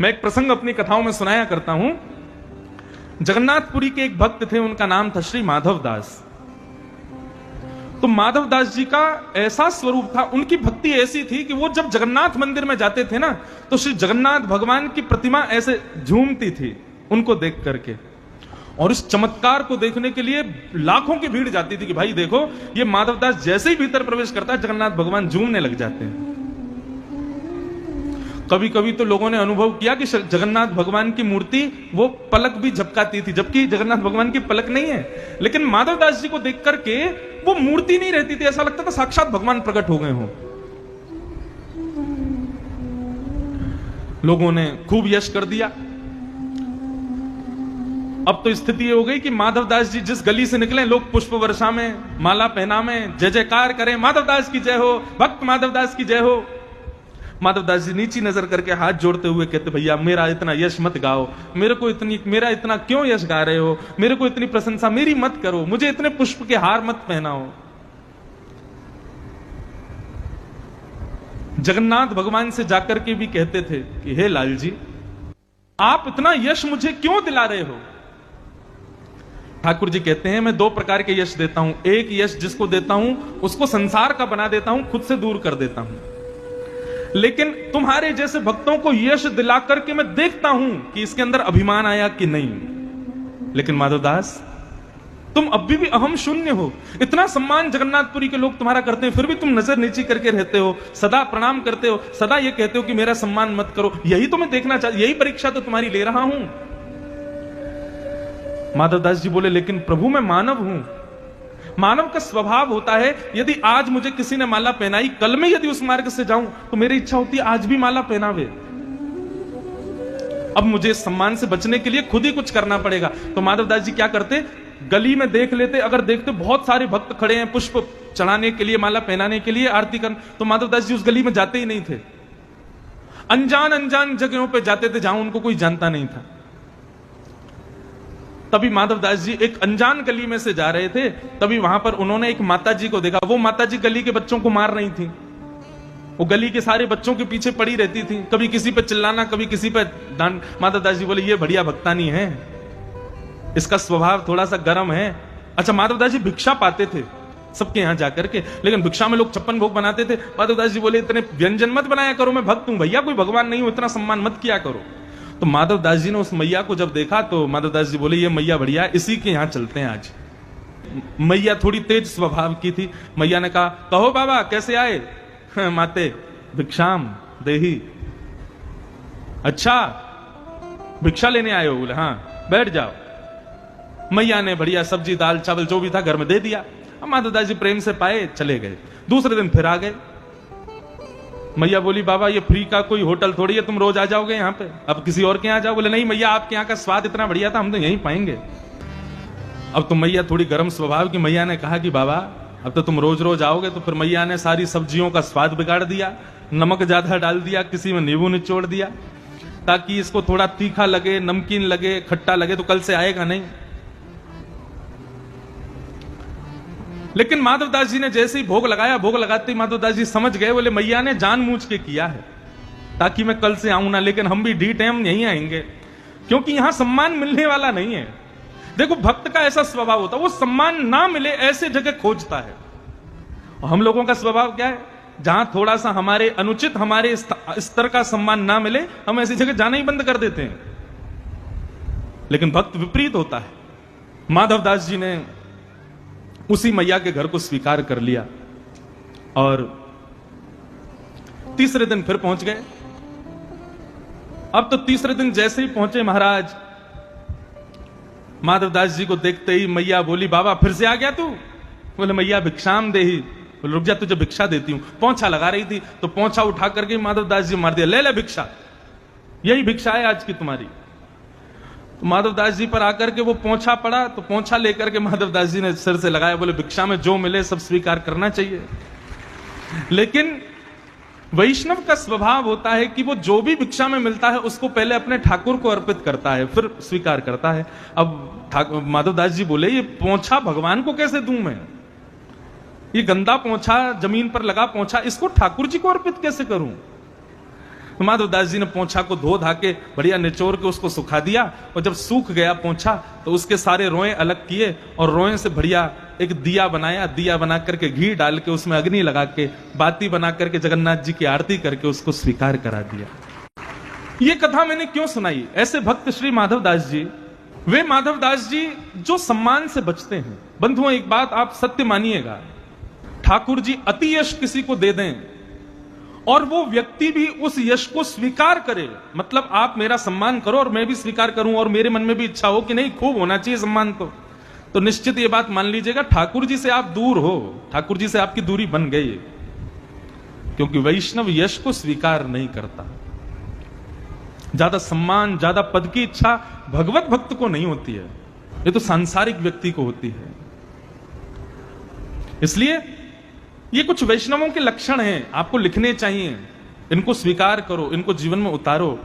मैं एक प्रसंग अपनी कथाओं में सुनाया करता हूं। जगन्नाथपुरी के एक भक्त थे, उनका नाम था श्री माधव दास। तो माधव दास जी का ऐसा स्वरूप था, उनकी भक्ति ऐसी थी कि वो जब जगन्नाथ मंदिर में जाते थे ना, तो श्री जगन्नाथ भगवान की प्रतिमा ऐसे झूमती थी उनको देख करके, और इस चमत्कार को देखने के लिए लाखों की भीड़ जाती थी कि भाई देखो, ये माधव दास जैसे ही भीतर प्रवेश करता है जगन्नाथ भगवान झूमने लग जाते हैं। कभी कभी तो लोगों ने अनुभव किया कि जगन्नाथ भगवान की मूर्ति वो पलक भी झपकाती थी, जबकि जगन्नाथ भगवान की पलक नहीं है, लेकिन माधव दास जी को देख करके वो मूर्ति नहीं रहती थी, ऐसा लगता था साक्षात भगवान प्रकट हो गए हों। लोगों ने खूब यश कर दिया। अब तो स्थिति हो गई कि माधव दास जी जिस गली से निकले, लोग पुष्प वर्षा में, माला पहना में जय जयकार करें, माधव दास की जय हो, भक्त माधव दास की जय हो। माधव दास जी नीची नजर करके हाथ जोड़ते हुए कहते, भैया मेरा इतना यश मत गाओ, मेरा इतना क्यों यश गा रहे हो, मेरे को इतनी प्रशंसा मेरी मत करो, मुझे इतने पुष्प के हार मत पहनाओ। जगन्नाथ भगवान से जाकर के भी कहते थे कि हे लाल जी, आप इतना यश मुझे क्यों दिला रहे हो। ठाकुर जी कहते हैं, मैं दो प्रकार के यश देता हूं। एक यश जिसको देता हूं उसको संसार का बना देता हूं, खुद से दूर कर देता हूं, लेकिन तुम्हारे जैसे भक्तों को यश दिला करके मैं देखता हूं कि इसके अंदर अभिमान आया कि नहीं। लेकिन माधव दास, तुम अभी भी अहम शून्य हो। इतना सम्मान जगन्नाथपुरी के लोग तुम्हारा करते हैं, फिर भी तुम नजर नीची करके रहते हो, सदा प्रणाम करते हो, सदा ये कहते हो कि मेरा सम्मान मत करो। यही तो मैं देखना चाहता, यही परीक्षा तो तुम्हारी ले रहा हूं। माधव दास जी बोले, लेकिन प्रभु मैं मानव हूं। मानव का स्वभाव होता है, यदि आज मुझे किसी ने माला पहनाई, कल में यदि उस मार्ग से जाऊं तो मेरी इच्छा होती है आज भी माला पहनावे। अब मुझे सम्मान से बचने के लिए खुद ही कुछ करना पड़ेगा। तो माधव दास जी क्या करते, गली में देख लेते, अगर देखते बहुत सारे भक्त खड़े हैं पुष्प चढ़ाने के लिए, माला पहनाने के लिए, आरती करने, तो माधव दास जी उस गली में जाते ही नहीं थे। अनजान अनजान जगहों पे जाते थे जहां उनको कोई जानता नहीं था। तभी माधव दास जी एक अनजान गली में से जा रहे थे, तभी वहां पर उन्होंने एक माताजी को देखा। वो माताजी गली के बच्चों को मार रही थी, वो गली के सारे बच्चों के पीछे पड़ी रहती थी, कभी किसी पे चिल्लाना, कभी किसी पे डांट। माधव दास जी बोले, ये बढ़िया भक्तानी है, इसका स्वभाव थोड़ा सा गर्म है। अच्छा, माधव दास जी भिक्षा पाते थे सबके यहां जाकर के, लेकिन भिक्षा में लोग 56 भोग बनाते थे। माधव दास जी बोले, इतने व्यंजन मत बनाया करो, मैं भक्त हूं भैया, कोई भगवान नहीं हूं, इतना सम्मान मत किया करो। तो माधव दास जी ने उस मैया को जब देखा तो माधव दास जी बोले, ये मैया बढ़िया है, इसी के यहां चलते हैं आज। मैया थोड़ी तेज स्वभाव की थी। मैया ने कहा, कहो बाबा कैसे आए। माते भिक्षाम देही। अच्छा भिक्षा लेने आए हो। बोले हाँ, बैठ जाओ। मैया ने बढ़िया सब्जी दाल चावल जो भी था घर में दे दिया। अब माधव दास जी प्रेम से पाए, चले गए। दूसरे दिन फिर आ गए। मैया बोली, बाबा ये फ्री का कोई होटल थोड़ी है, तुम रोज आ जाओगे यहाँ पे, अब किसी और के यहाँ जाओ। बोले नहीं मैया, आपके यहाँ का स्वाद इतना बढ़िया था, हम तो यहीं पाएंगे। अब तो मैया थोड़ी गर्म स्वभाव की, मैया ने कहा कि बाबा अब तो तुम रोज रोज आओगे। तो फिर मैया ने सारी सब्जियों का स्वाद बिगाड़ दिया, नमक ज्यादा डाल दिया, किसी में नींबू निचोड़ दिया, ताकि इसको थोड़ा तीखा लगे, नमकीन लगे, खट्टा लगे, तो कल से आएगा नहीं। लेकिन माधव दास जी ने जैसे ही भोग लगाया, भोग लगाते ही माधव दास जी समझ गए, बोले मैया ने जानबूझ के किया है ताकि मैं कल से आऊं ना, लेकिन हम भी ढीठ हैं, हम यहीं आएंगे, क्योंकि यहां सम्मान मिलने वाला नहीं है। देखो भक्त का ऐसा स्वभाव होता है, वो सम्मान ना मिले ऐसे जगह खोजता है। और हम लोगों का स्वभाव क्या है, जहां थोड़ा सा हमारे अनुचित, हमारे स्तर का सम्मान ना मिले, हम ऐसी जगह जाना ही बंद कर देते हैं। लेकिन भक्त विपरीत होता है। माधव दास जी ने उसी मैया के घर को स्वीकार कर लिया और तीसरे दिन फिर पहुंच गए। अब तो तीसरे दिन जैसे ही पहुंचे महाराज, माधव दास जी को देखते ही मैया बोली, बाबा फिर से आ गया तू। बोले मैया भिक्षाम देही। बोले रुक जा, तुझे भिक्षा देती हूं। पोंछा लगा रही थी तो पोंछा उठा करके माधव दास जी मार दिया, ले ले भिक्षा, यही भिक्षा है आज की तुम्हारी। तो माधव दास जी पर आकर के वो पोंछा पड़ा, तो पोंछा लेकर के माधव दास जी ने सिर से लगाया। बोले भिक्षा में जो मिले सब स्वीकार करना चाहिए। लेकिन वैष्णव का स्वभाव होता है कि वो जो भी भिक्षा में मिलता है उसको पहले अपने ठाकुर को अर्पित करता है, फिर स्वीकार करता है। अब माधव दास जी बोले, ये पोंछा भगवान को कैसे दूं मैं, ये गंदा पोंछा, जमीन पर लगा पोंछा, इसको ठाकुर जी को अर्पित कैसे करूं। तो माधवदास जी ने पोंछा को धो धा के बढ़िया निचोड़ के उसको सुखा दिया, और जब सूख गया पोंछा तो उसके सारे रोए अलग किए और रोए से बढ़िया एक दिया बनाया, दिया बना करके घी डाल के उसमें अग्नि लगा के बाती बना करके जगन्नाथ जी की आरती करके उसको स्वीकार करा दिया। ये कथा मैंने क्यों सुनाई? ऐसे भक्त श्री माधवदास जी, वे माधवदास जी जो सम्मान से बचते हैं। बंधुओं, एक बात आप सत्य मानिएगा, ठाकुर जी अति यश किसी को दे दें और वो व्यक्ति भी उस यश को स्वीकार करे, मतलब आप मेरा सम्मान करो और मैं भी स्वीकार करूं और मेरे मन में भी इच्छा हो कि नहीं खूब होना चाहिए सम्मान, तो निश्चित ये बात मान लीजिएगा ठाकुर जी से आप दूर हो, ठाकुर जी से आपकी दूरी बन गई, क्योंकि वैष्णव यश को स्वीकार नहीं करता। ज्यादा सम्मान, ज्यादा पद की इच्छा भगवत भक्त को नहीं होती है, ये तो सांसारिक व्यक्ति को होती है। इसलिए ये कुछ वैष्णवों के लक्षण हैं, आपको लिखने चाहिए, इनको स्वीकार करो, इनको जीवन में उतारो।